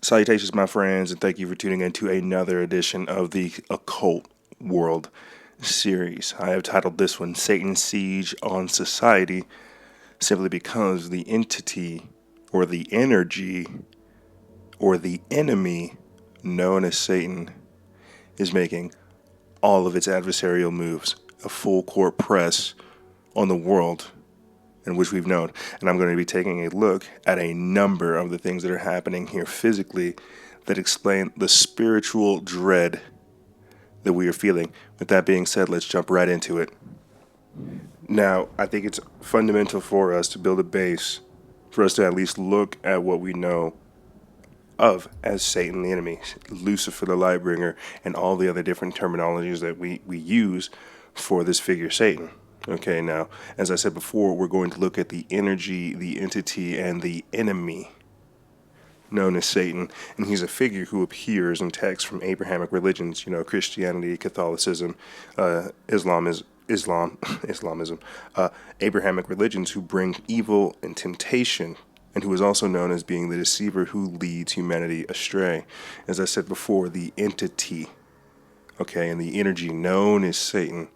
Salutations, my friends, and thank you for tuning in to another edition of the Occult World series. I have titled this one Satan's Siege on Society, simply because the entity or the energy or the enemy known as Satan is making all of its adversarial moves, a full court press on the world in which we've known. And I'm going to be taking a look at a number of the things that are happening here physically that explain the spiritual dread that we are feeling. With that being said, let's jump right into it. Now, I think it's fundamental for us to build a base for us to at least look at what we know of as Satan, the enemy, Lucifer, the light bringer, and all the other different terminologies that we use for this figure, Satan. Okay, now, as I said before, we're going to look at the energy, the entity, and the enemy known as Satan. And he's a figure who appears in texts from Abrahamic religions, Christianity, Catholicism, Islamism, Abrahamic religions who bring evil and temptation, and who is also known as being the deceiver who leads humanity astray. As I said before, the entity, okay, and the energy known as Satan.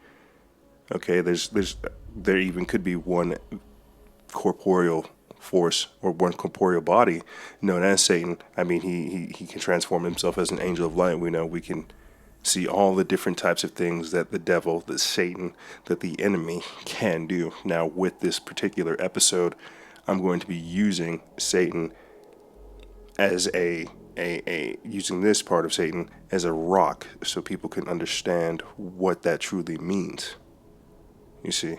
Okay, there even could be one corporeal force or one corporeal body known as Satan. I mean, he can transform himself as an angel of light. We can see all the different types of things that the devil, that Satan, that the enemy can do. Now, with this particular episode, I'm going to be using Satan as using this part of Satan as a rock so people can understand what that truly means. You see,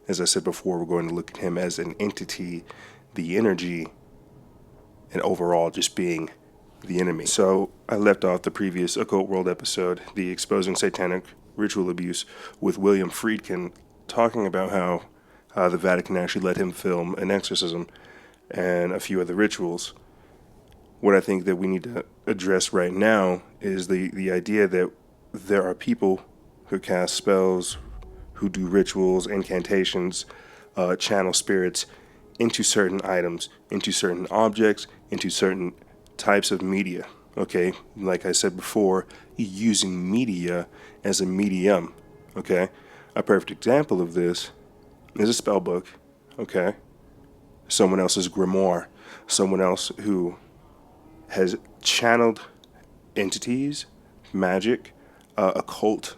as I said before, we're going to look at him as an entity, the energy, and overall just being the enemy. So I left off the previous Occult World episode, the Exposing Satanic Ritual Abuse, with William Friedkin talking about how the Vatican actually let him film an exorcism and a few other rituals. What I think that we need to address right now is the idea that there are people who cast spells, who do rituals, incantations, channel spirits into certain items, into certain objects, into certain types of media. Okay, like I said before, using media as a medium. Okay, a perfect example of this is a spell book. Okay, someone else's grimoire, someone else who has channeled entities, magic, occult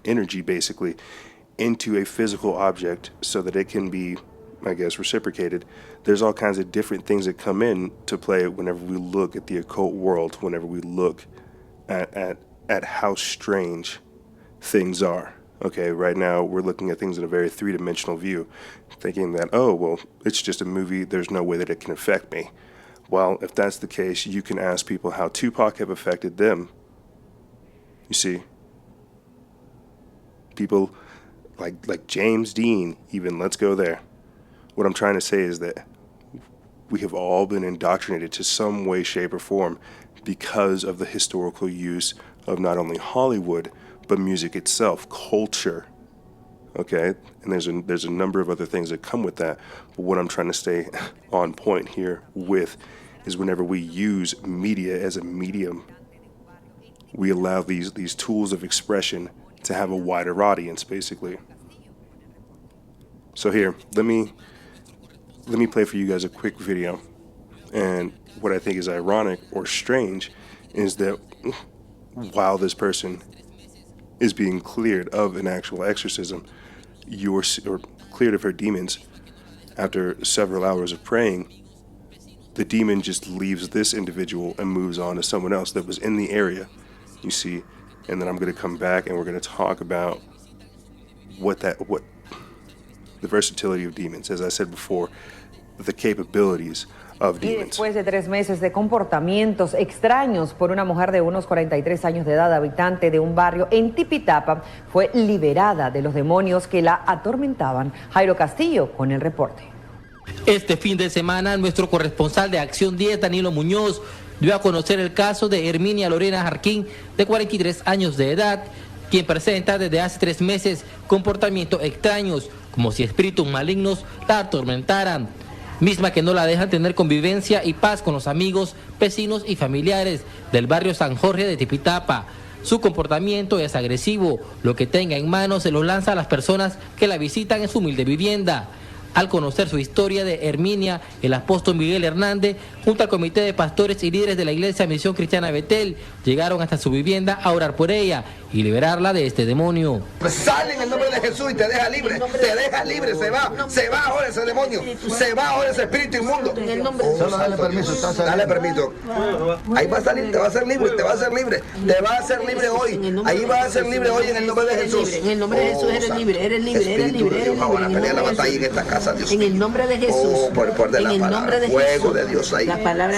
energy, basically, into a physical object so that it can be, I guess, reciprocated. There's all kinds of different things that come in to play whenever we look at the occult world, whenever we look at how strange things are. Okay, right now we're looking at things in a very three-dimensional view, thinking that, oh, well, it's just a movie, there's no way that it can affect me. Well, if that's the case, you can ask people how Tupac have affected them. You see, people like James Dean, even, let's go there. What I'm trying to say is that we have all been indoctrinated to some way, shape, or form because of the historical use of not only Hollywood, but music itself, culture. Okay? And there's a number of other things that come with that. But what I'm trying to stay on point here with is whenever we use media as a medium, we allow these tools of expression to have a wider audience, basically. So here, let me play for you guys a quick video. And what I think is ironic or strange is that while this person is being cleared of an actual exorcism, or cleared of her demons, after several hours of praying, the demon just leaves this individual and moves on to someone else that was in the area, you see. And then I'm going to come back and we're going to talk about what the versatility of demons, as I said before, the capabilities of demons. Y después de 3 meses de comportamientos extraños por una mujer de unos 43 años de edad, habitante de un barrio en Tipitapa, fue liberada de los demonios que la atormentaban. Jairo Castillo con el reporte. Este fin de semana, nuestro corresponsal de Acción 10, Danilo Muñoz, dio a conocer el caso de Herminia Lorena Jarquín, de 43 años de edad, quien presenta desde hace 3 meses comportamientos extraños, como si espíritus malignos la atormentaran. misma que no la dejan tener convivencia y paz con los amigos, vecinos y familiares del barrio San Jorge de Tipitapa. Su comportamiento es agresivo, lo que tenga en mano se lo lanza a las personas que la visitan en su humilde vivienda. Al conocer su historia de Herminia, el apóstol Miguel Hernández, junto al comité de pastores y líderes de la iglesia Misión Cristiana Betel, llegaron hasta su vivienda a orar por ella y liberarla de este demonio. Sale en el nombre de Jesús y te deja libre, se va ahora ese demonio, se va ahora ese espíritu inmundo. Solo dale permiso, dale permiso. Ahí va a salir, te va a hacer libre, te va a hacer libre, te va a hacer libre hoy, ahí va a ser libre hoy en el nombre de Jesús. En el nombre de Jesús eres libre, eres libre, eres libre, eres libre. Ahora pelea la batalla en esta casa. En el nombre de Jesús. En el nombre de fuego de Dios ahí.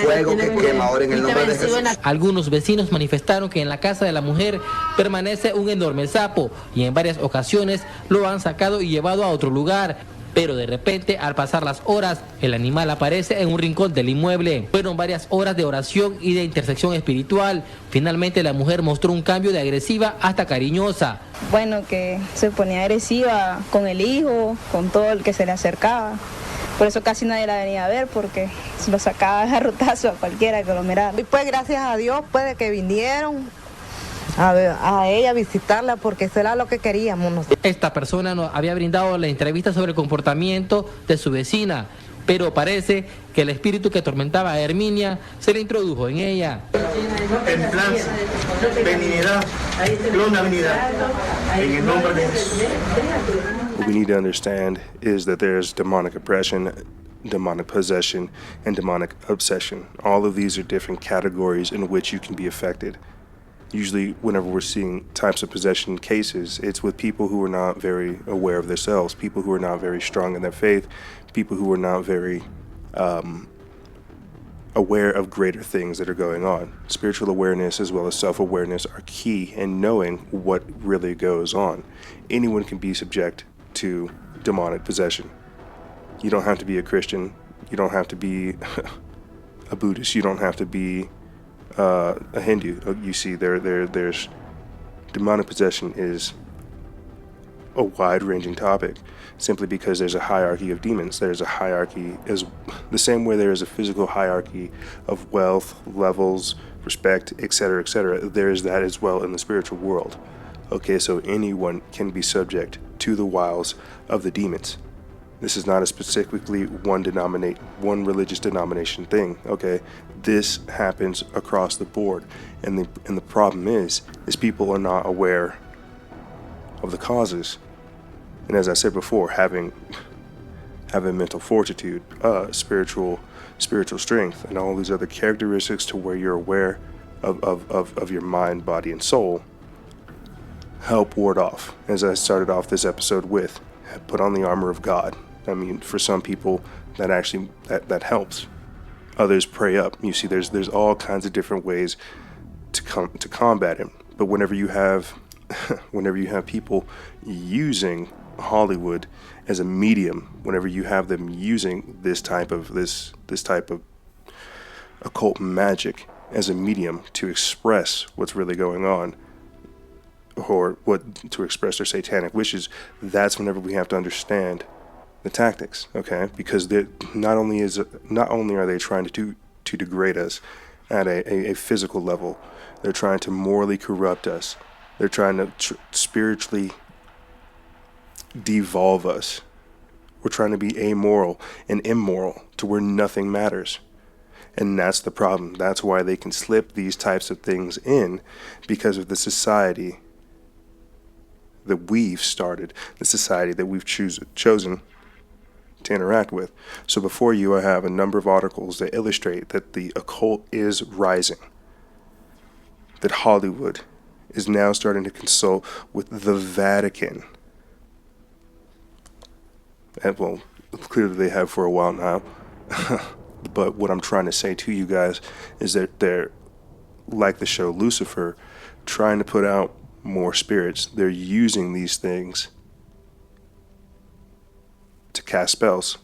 Fuego que quema ahora en el nombre de Jesús. Algunos vecinos manifestaron que en la casa de la mujer permanece un enorme sapo y en varias ocasiones lo han sacado y llevado a otro lugar. Pero de repente, al pasar las horas, el animal aparece en un rincón del inmueble. Fueron varias horas de oración y de intersección espiritual. Finalmente la mujer mostró un cambio de agresiva hasta cariñosa. Bueno, que se ponía agresiva con el hijo, con todo el que se le acercaba. Por eso casi nadie la venía a ver, porque lo sacaba de garrotazo a cualquiera que lo mirara. Y pues gracias a Dios, pues que vinieron a ella a visitarla, porque eso era lo que queríamos. Esta persona nos había brindado la entrevista sobre el comportamiento de su vecina, pero parece que el espíritu que atormentaba a Herminia se le introdujo en ella. Templanza, benignidad, longanimidad, en el nombre de Jesús. What we need to understand is that there's demonic oppression, demonic possession, and demonic obsession. All of these are different categories in which you can be affected. Usually, whenever we're seeing types of possession cases, it's with people who are not very aware of themselves, people who are not very strong in their faith, people who are not very aware of greater things that are going on. Spiritual awareness as well as self-awareness are key in knowing what really goes on. Anyone can be subject to demonic possession. You don't have to be a Christian. You don't have to be a Buddhist. You don't have to be a Hindu. You see, there's demonic possession is a wide-ranging topic, simply because there's a hierarchy of demons. There's a hierarchy, as the same way there is a physical hierarchy of wealth, levels, respect, etc., etc. There is that as well in the spiritual world. Okay, so anyone can be subject to the wiles of the demons. This is not a specifically one religious denomination thing, okay? This happens across the board. And the problem is people are not aware of the causes. And as I said before, having mental fortitude, spiritual strength, and all these other characteristics to where you're aware of your mind, body, and soul, help ward off. As I started off this episode with, put on the armor of God. I mean, for some people, that actually that helps. Others pray up. You see, there's all kinds of different ways to combat him. But whenever you have people using Hollywood as a medium, whenever you have them using this type of occult magic as a medium to express what's really going on, or to express their satanic wishes, that's whenever we have to understand the tactics, okay? Because not only are they trying to degrade us at a physical level, they're trying to morally corrupt us. They're trying to spiritually devolve us. We're trying to be amoral and immoral to where nothing matters. And that's the problem. That's why they can slip these types of things in, because of the society that we've started, the society that we've chosen to interact with. So before you, I have a number of articles that illustrate that the occult is rising, that Hollywood is now starting to consult with the Vatican. And well, clearly they have for a while now. But what I'm trying to say to you guys is that they're, like the show Lucifer, trying to put out more spirits. They're using these things to cast spells,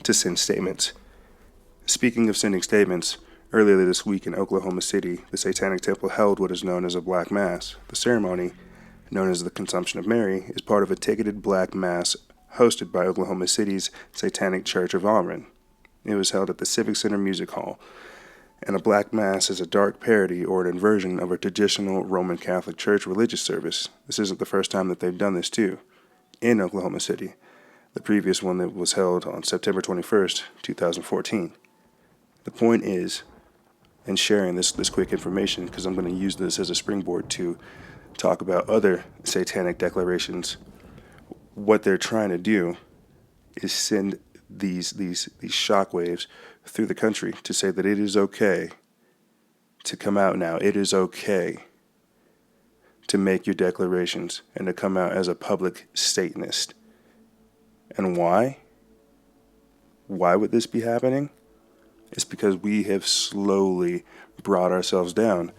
to send statements. Speaking of sending statements, earlier this week in Oklahoma City, the Satanic Temple held what is known as a Black Mass. The ceremony, known as the Consumption of Mary, is part of a ticketed Black Mass hosted by Oklahoma City's Satanic Church of Amen. It was held at the Civic Center Music Hall, and a black mass is a dark parody or an inversion of a traditional Roman Catholic Church religious service. This isn't the first time that they've done this too, in Oklahoma City. The previous one that was held on September 21st, 2014. The point is, in sharing this quick information, because I'm going to use this as a springboard to talk about other satanic declarations, what they're trying to do is send these shockwaves through the country to say that it is okay to come out now. It is okay to make your declarations and to come out as a public Satanist. And why? Why would this be happening? It's because we have slowly brought ourselves down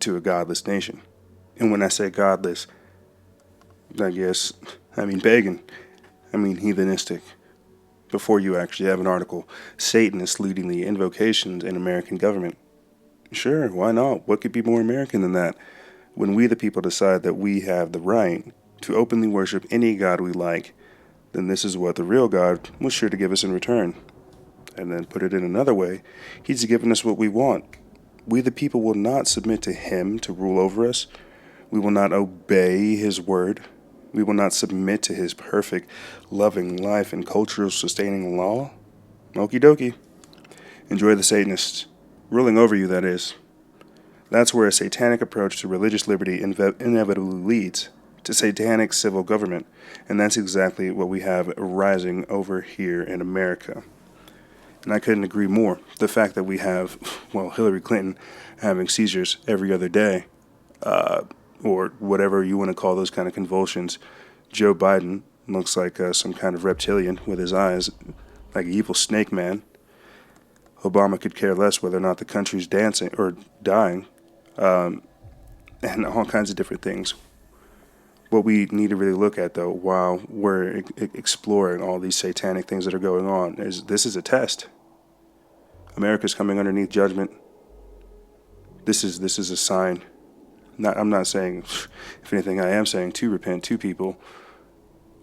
to a godless nation. And when I say godless, I mean pagan. I mean heathenistic. Before you actually have an article, Satanists leading the invocations in American government. Sure, why not? What could be more American than that? When we the people decide that we have the right to openly worship any god we like, then this is what the real God was sure to give us in return. And then put it in another way, he's given us what we want. We the people will not submit to him to rule over us. We will not obey his word. We will not submit to his perfect, loving life and cultural sustaining law. Okie dokie. Enjoy the Satanists. Ruling over you, that is. That's where a satanic approach to religious liberty inevitably leads to satanic civil government. And that's exactly what we have rising over here in America. And I couldn't agree more. The fact that we have, Hillary Clinton having seizures every other day, or whatever you want to call those kind of convulsions. Joe Biden looks like some kind of reptilian with his eyes, like an evil snake man. Obama could care less whether or not the country's dancing or dying, and all kinds of different things. What we need to really look at, though, while we're exploring all these satanic things that are going on, is this is a test. America's coming underneath judgment. This is a sign. I'm not saying, if anything, I am saying to repent to people.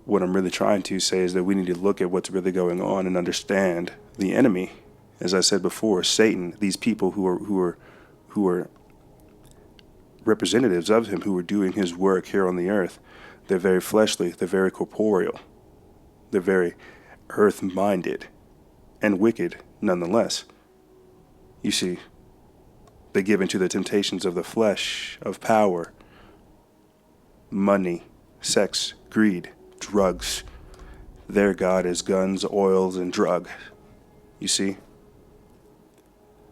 What I'm really trying to say is that we need to look at what's really going on and understand the enemy. As I said before, Satan, these people who are representatives of him, who are doing his work here on the earth, they're very fleshly, they're very corporeal, they're very earth-minded, and wicked nonetheless. You see, they give into the temptations of the flesh, of power, money, sex, greed, drugs. Their God is guns, oils, and drug. You see?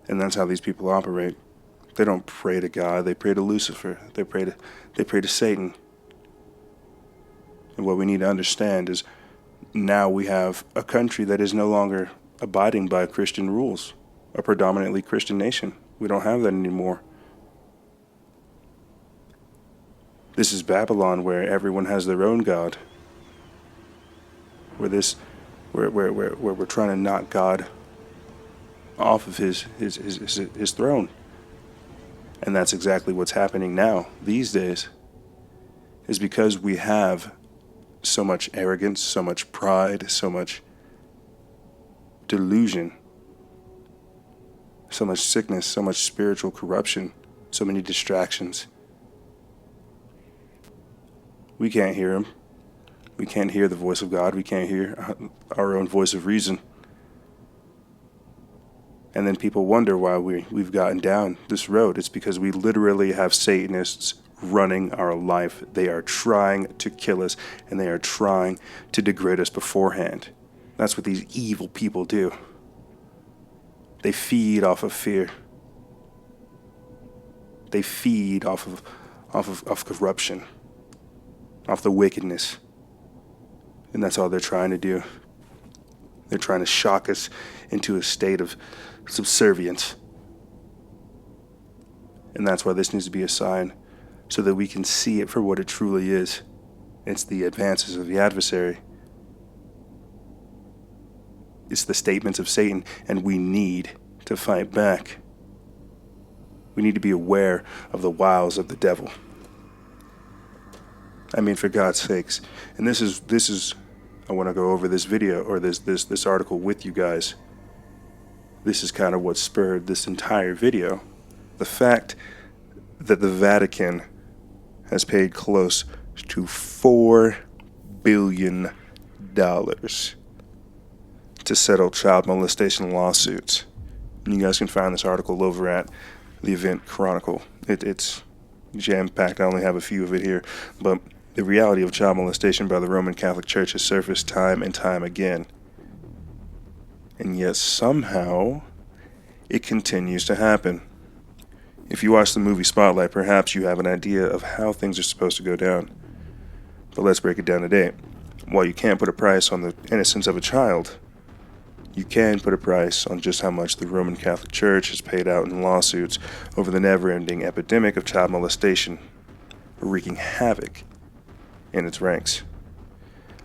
And that's how these people operate. They don't pray to God, they pray to Lucifer. They pray to Satan. And what we need to understand is now we have a country that is no longer abiding by Christian rules, a predominantly Christian nation. We don't have that anymore. This is Babylon, where everyone has their own God. Where we're trying to knock God off of his throne. And that's exactly what's happening now, these days, is because we have so much arrogance, so much pride, so much delusion, so much sickness, so much spiritual corruption, so many distractions. We can't hear him. We can't hear the voice of God. We can't hear our own voice of reason. And then people wonder why we've gotten down this road. It's because we literally have Satanists running our life. They are trying to kill us, and they are trying to degrade us beforehand. That's what these evil people do. They feed off of fear. They feed off of corruption, off the wickedness. And that's all they're trying to do. They're trying to shock us into a state of subservience. And that's why this needs to be a sign, so that we can see it for what it truly is. It's the advances of the adversary. It's the statements of Satan, and we need to fight back. We need to be aware of the wiles of the devil. I mean, for God's sakes. And this is I want to go over this video or this article with you guys. this is kind of what spurred this entire video. The fact that the Vatican has paid close to $4 billion to settle child molestation lawsuits. And you guys can find this article over at the Event Chronicle. It's jam-packed. I only have a few of it here. But the reality of child molestation by the Roman Catholic Church has surfaced time and time again. And yet somehow it continues to happen. If you watch the movie Spotlight, perhaps you have an idea of how things are supposed to go down. But let's break it down today. While you can't put a price on the innocence of a child, you can put a price on just how much the Roman Catholic Church has paid out in lawsuits over the never-ending epidemic of child molestation, wreaking havoc in its ranks.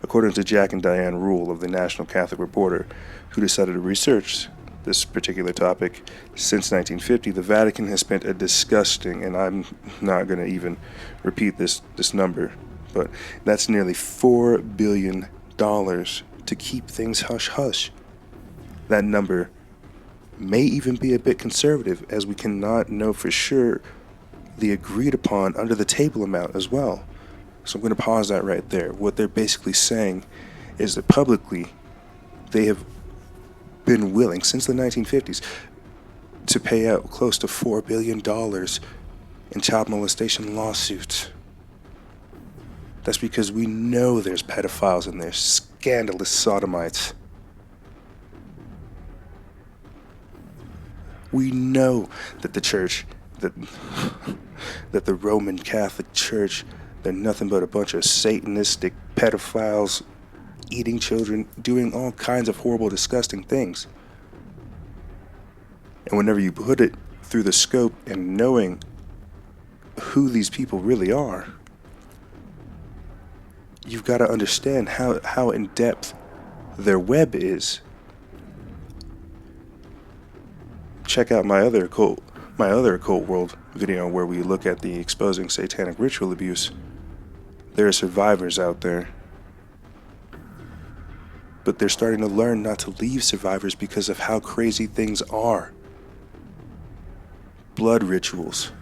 According to Jack and Diane Rule of the National Catholic Reporter, who decided to research this particular topic, since 1950, the Vatican has spent a disgusting, and I'm not going to even repeat this number, but that's nearly $4 billion to keep things hush-hush. That number may even be a bit conservative, as we cannot know for sure the agreed upon under the table amount as well. So I'm going to pause that right there. What they're basically saying is that publicly they have been willing since the 1950s to pay out close to $4 billion in child molestation lawsuits. That's because we know there's pedophiles and there's scandalous sodomites. We know that the church, that the Roman Catholic Church, they're nothing but a bunch of satanistic pedophiles, eating children, doing all kinds of horrible, disgusting things. And whenever you put it through the scope and knowing who these people really are, you've got to understand how in depth their web is. Check out my other occult world video where we look at the exposing satanic ritual abuse. There are survivors out there, but they're starting to learn not to leave survivors because of how crazy things are. Blood rituals,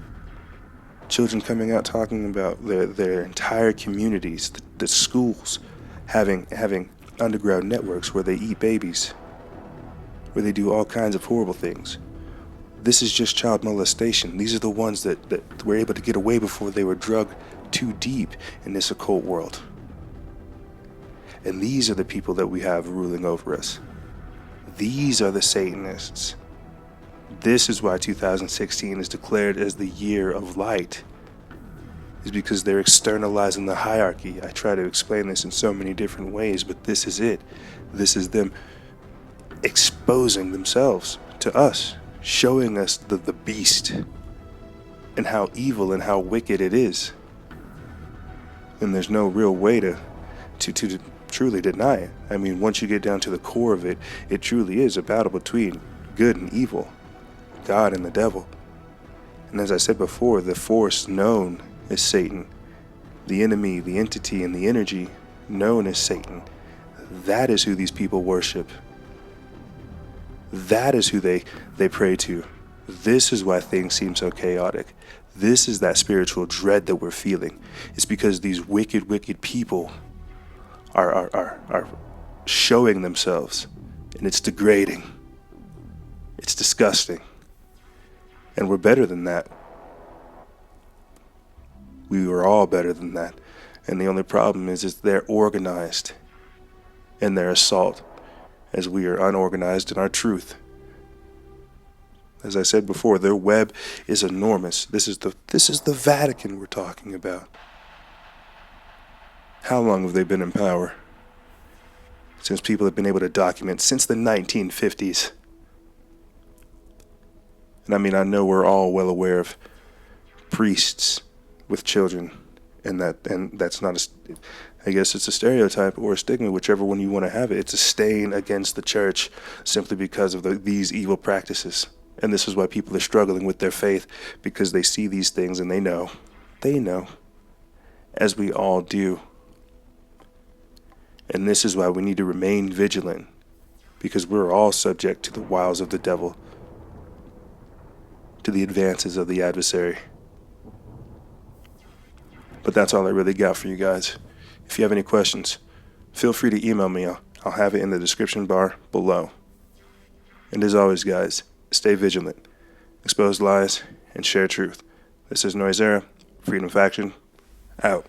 children coming out talking about their entire communities, the schools having underground networks where they eat babies, where they do all kinds of horrible things. This is just child molestation. These are the ones that were able to get away before they were drugged too deep in this occult world. And these are the people that we have ruling over us. These are the Satanists. This is why 2016 is declared as the year of light. Is because they're externalizing the hierarchy. I try to explain this in so many different ways, but this is it. This is them exposing themselves to us, showing us the beast and how evil and how wicked it is. And there's no real way to truly deny it. I mean, once you get down to the core of it, it truly is a battle between good and evil, God and the devil. And as I said before, the force known as Satan, the enemy, the entity, and the energy known as Satan, that is who these people worship. That is who they pray to. This is why things seem so chaotic. This is that spiritual dread that we're feeling. It's because these wicked people are showing themselves, and it's degrading. It's disgusting. And we're better than that. We were all better than that. And the only problem is they're organized in their assault, as we are unorganized in our truth. As I said before, their web is enormous. This is the Vatican we're talking about. How long have they been in power? Since people have been able to document, since the 1950s. And I mean, I know we're all well aware of priests with children, and that's not I guess it's a stereotype or a stigma, whichever one you want to have it. It's a stain against the church simply because of these evil practices. And this is why people are struggling with their faith, because they see these things and they know, as we all do. And this is why we need to remain vigilant, because we're all subject to the wiles of the devil, to the advances of the adversary. But that's all I really got for you guys. If you have any questions, feel free to email me. I'll have it in the description bar below. And as always, guys, stay vigilant, expose lies, and share truth. This is Noisera, Freedom Faction, out.